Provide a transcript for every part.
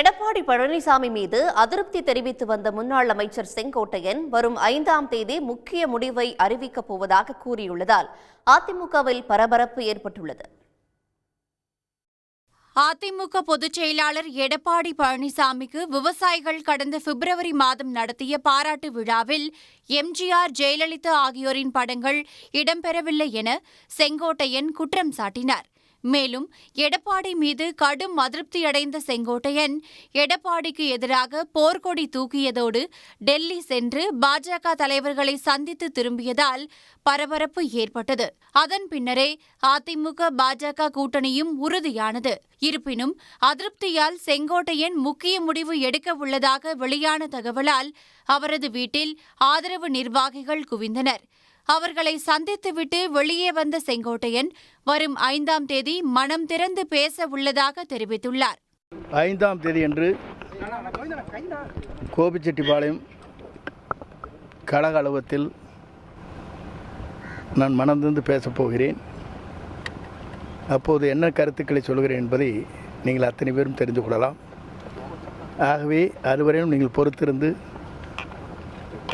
எடப்பாடி பழனிசாமி மீது அதிருப்தி தெரிவித்து வந்த முன்னாள் அமைச்சர் செங்கோட்டையன் வரும் 5ஆம் தேதி முக்கிய முடிவை அறிவிக்கப் போவதாக கூறியுள்ளதால் அதிமுகவில் பரபரப்பு ஏற்பட்டுள்ளது. அதிமுக பொதுச் செயலாளர் எடப்பாடி பழனிசாமிக்கு விவசாயிகள் கடந்த பிப்ரவரி மாதம் நடத்திய பாராட்டு விழாவில் எம்ஜிஆர், ஜெயலலிதா ஆகியோரின் படங்கள் இடம்பெறவில்லை என செங்கோட்டையன் குற்றம் சாட்டினார். மேலும் எடப்பாடி மீது கடும் அதிருப்தியடைந்த செங்கோட்டையன் எடப்பாடிக்கு எதிராக போர்க்கொடி தூக்கியதோடு டெல்லி சென்று பாஜக தலைவர்களை சந்தித்து திரும்பியதால் பரபரப்பு ஏற்பட்டது. அதன் பின்னரே அதிமுக பாஜக கூட்டணியும் உறுதியானது. இருப்பினும் அதிருப்தியால் செங்கோட்டையன் முக்கிய முடிவு எடுக்க உள்ளதாக வெளியான தகவலால் அவரது வீட்டில் ஆதரவு நிர்வாகிகள் குவிந்தனர். அவர்களை சந்தித்துவிட்டு வெளியே வந்த செங்கோட்டையன் வரும் 5ஆம் தேதி மனம் திறந்து பேச உள்ளதாக தெரிவித்துள்ளார். 5ஆம் தேதி அன்று கோபிச்செட்டிப்பாளையம் கழக அலுவலகத்தில் நான் மனம் திறந்து பேசப் போகிறேன். அப்போது என்ன கருத்துக்களை சொல்கிறேன் என்பதை நீங்கள் அத்தனை பேரும் தெரிந்து கொள்ளலாம். ஆகவே அதுவரையும் நீங்கள் பொறுத்திருந்து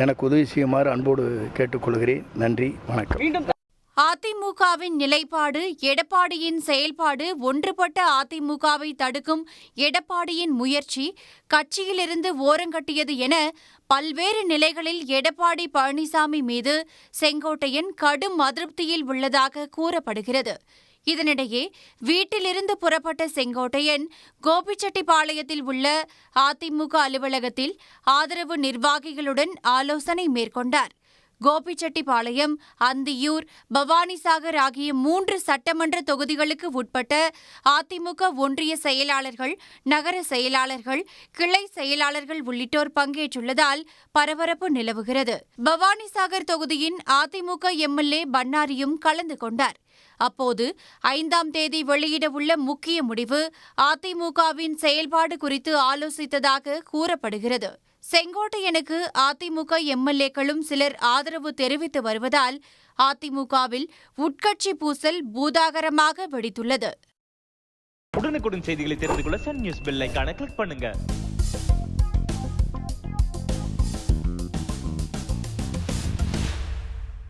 எனக்கு உதவி செய்யுமாறு அன்போடு கேட்டுக்கொள்கிறேன். நன்றி, வணக்கம். அதிமுகவின் நிலைப்பாடு, எடப்பாடியின் செயல்பாடு, ஒன்றுபட்ட அதிமுகவை தடுக்கும் எடப்பாடியின் முயற்சி கட்சியிலிருந்து ஓரங்கட்டியது என பல்வேறு நிலைகளில் எடப்பாடி பழனிசாமி மீது செங்கோட்டையன் கடும் அதிருப்தியில் உள்ளதாக கூறப்படுகிறது. இதனிடையே வீட்டிலிருந்து புறப்பட்ட செங்கோட்டையன் கோபிச்செட்டிப்பாளையத்தில் உள்ள அதிமுக அலுவலகத்தில் ஆதரவு நிர்வாகிகளுடன் ஆலோசனை மேற்கொண்டார். கோபிச்செட்டிப்பாளையம், அந்தியூர், பவானிசாகர் ஆகிய 3 சட்டமன்ற தொகுதிகளுக்கு உட்பட்ட அதிமுக ஒன்றிய செயலாளர்கள், நகர செயலாளர்கள், கிளை செயலாளர்கள் உள்ளிட்டோர் பங்கேற்றுள்ளதால் பரபரப்பு நிலவுகிறது. பவானிசாகர் தொகுதியின் அதிமுக எம்எல்ஏ பன்னாரியும் கலந்து கொண்டார். அப்போது 5ஆம் தேதி வெளியிடவுள்ள முக்கிய முடிவு அதிமுகவின் செயல்பாடு குறித்து ஆலோசித்ததாக கூறப்படுகிறது. செங்கோட்டையனுக்கு அதிமுக எம்எல்ஏக்களும் சிலர் ஆதரவு தெரிவித்து வருவதால் அதிமுகவில் உட்கட்சி பூசல் பூதாகரமாக வெடித்துள்ளது. உடனுக்குடன் செய்திகளை தெரிந்து கொள்ள சன் நியூஸ் பெல் ஐகானை கிளிக் பண்ணுங்க.